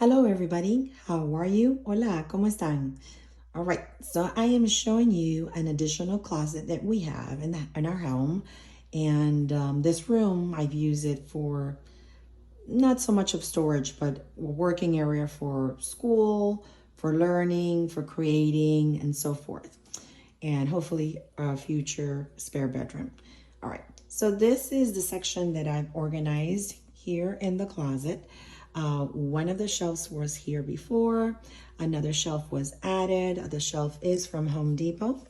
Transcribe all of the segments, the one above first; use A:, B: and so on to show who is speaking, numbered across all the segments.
A: Hello, everybody. How are you? Hola, ¿cómo están? All right, so I am showing you an additional closet that we have in our home. And this room, I've used it for not so much of storage, but a working area for school, for learning, for creating, and so forth. And hopefully a future spare bedroom. All right, so this is the section that I've organized here in the closet. One of the shelves was here before, another shelf was added. The shelf is from Home Depot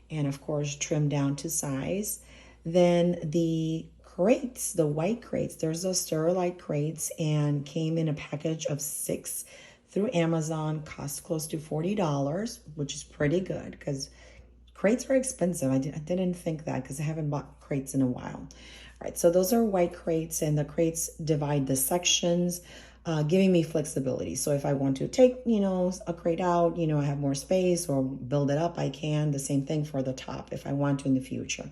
A: and of course trimmed down to size. Then the crates, the white crates, there's those Sterilite crates and came in a package of 6 through Amazon, cost close to $40, which is pretty good because crates are expensive. I didn't think that because I haven't bought crates in a while. All right, so those are white crates, and the crates divide the sections, giving me flexibility. So if I want to take, a crate out, I have more space or build it up, I can. The same thing for the top if I want to in the future.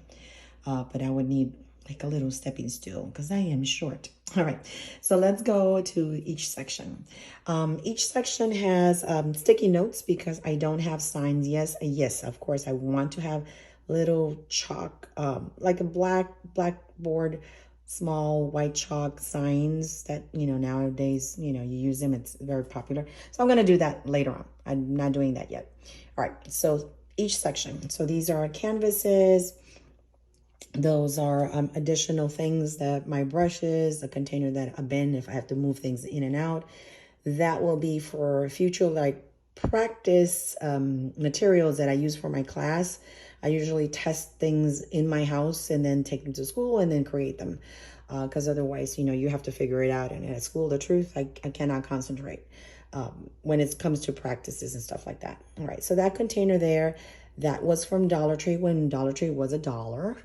A: But I would need like a little stepping stool because I am short. All right, so let's go to each section. Each section has sticky notes because I don't have signs. Yes, of course, I want to have little chalk, like a blackboard, small white chalk signs that, nowadays, you use them. It's very popular. So I'm going to do that later on. I'm not doing that yet. All right, so each section. So these are canvases. Those are additional things that my brushes, a container that a bin if I have to move things in and out. That will be for future like practice materials that I use for my class. I usually test things in my house and then take them to school and then create them. Because otherwise, you have to figure it out. And at school, the truth, I cannot concentrate when it comes to practices and stuff like that. All right, so that container there, that was from Dollar Tree when Dollar Tree was $1.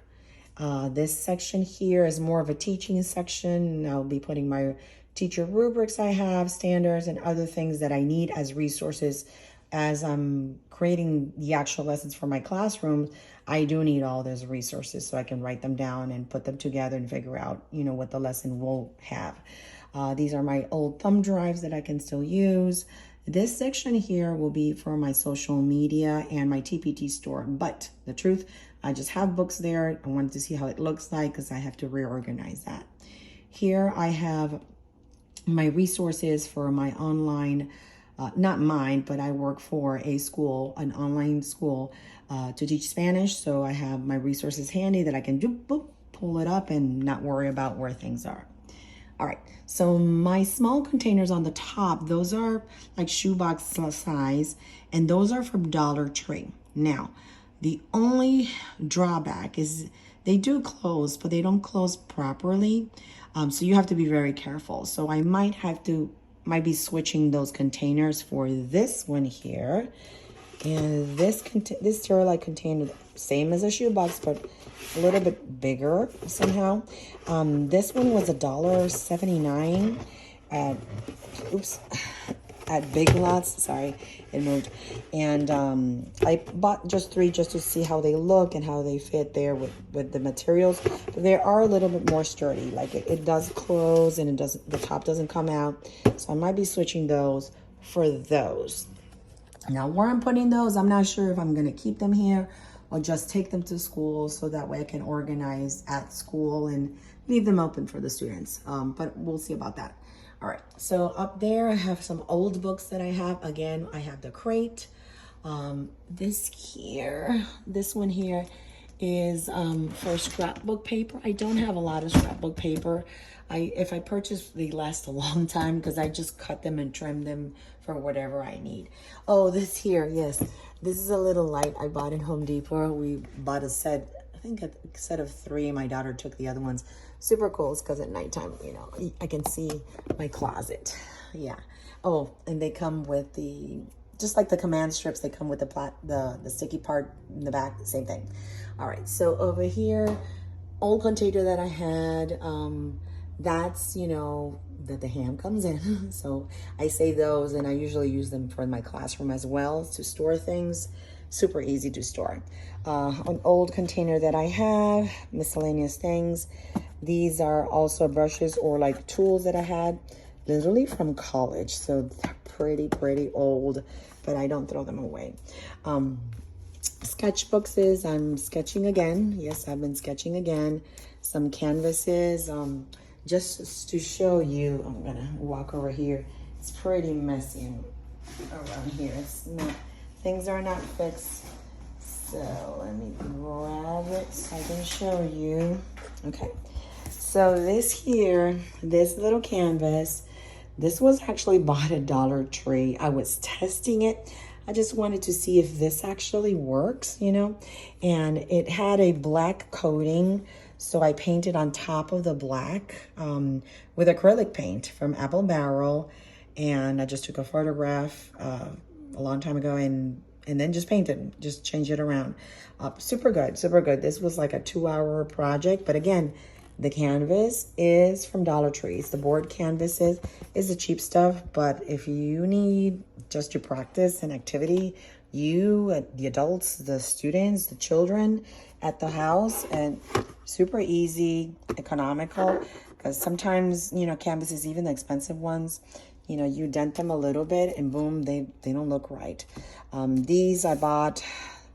A: This section here is more of a teaching section. I'll be putting my teacher rubrics I have, standards, and other things that I need as resources as I'm creating the actual lessons for my classroom. I do need all those resources so I can write them down and put them together and figure out, what the lesson will have. These are my old thumb drives that I can still use. This section here will be for my social media and my TPT store. But the truth, I just have books there. I wanted to see how it looks like because I have to reorganize that. Here I have my resources for my online, not mine, but I work for a school, an online school to teach Spanish. So I have my resources handy that I can do, boop, pull it up and not worry about where things are. All right, so my small containers on the top, those are like shoebox size, and those are from Dollar Tree. Now, the only drawback is they do close, but they don't close properly. So you have to be very careful. So I might be switching those containers for this one here. And this Sterilite container, same as a shoebox, but a little bit bigger somehow. This one was $1.79 at, at Big Lots. Sorry, it moved. And I bought just 3 just to see how they look and how they fit there with the materials. But they are a little bit more sturdy. Like it does close and the top doesn't come out. So I might be switching those for those. Now, where I'm putting those, I'm not sure if I'm going to keep them here or just take them to school so that way I can organize at school and leave them open for the students. But we'll see about that. All right, so up there, I have some old books that I have. Again, I have the crate. This one here is for scrapbook paper. I don't have a lot of scrapbook paper. If I purchase, they last a long time because I just cut them and trim them for whatever I need. Oh, this here, yes. This is a little light I bought in Home Depot. We bought a set, I think a set of 3. My daughter took the other ones. Super cool because at nighttime, I can see my closet. Yeah. Oh, and they come with just like the command strips, they come with the sticky part in the back, same thing. All right, so over here, old container that I had, that's, that the ham comes in. So I save those and I usually use them for my classroom as well to store things. Super easy to store. An old container that I have, miscellaneous things. These are also brushes or like tools that I had. literally from college. So they're pretty old, but I don't throw them away. Sketchbooks is I'm sketching again. Yes, I've been sketching again. Some canvases, just to show you. I'm gonna walk over here. It's pretty messy around here. It's not, things are not fixed. So let me grab it so I can show you. Okay. So this here, this little canvas, this was actually bought at Dollar Tree. I was testing it. I just wanted to see if this actually works, you know, and it had a black coating. So I painted on top of the black with acrylic paint from Apple Barrel. And I just took a photograph a long time ago and then just painted, just change it around. Super good, super good. This was like a 2-hour project, but again, the canvas is from Dollar Tree. It's the board canvases is the cheap stuff, but if you need just to practice an activity, you, the adults, the students, the children at the house, and super easy, economical, because sometimes, you know, canvases, even the expensive ones, you know, you dent them a little bit and boom, they don't look right. These I bought,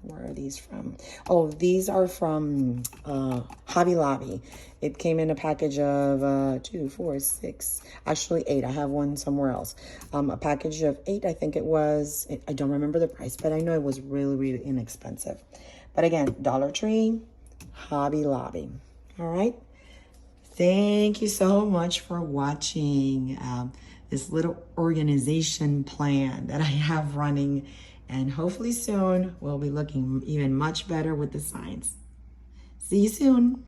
A: where are these from? Oh, these are from Hobby Lobby. It came in a package of 2, 4, 6, actually 8. I have one somewhere else. A package of 8, I think it was. I don't remember the price, but I know it was really inexpensive. But again, Dollar Tree, Hobby Lobby. All right. Thank you so much for watching this little organization plan that I have running. And hopefully soon we'll be looking even much better with the signs. See you soon.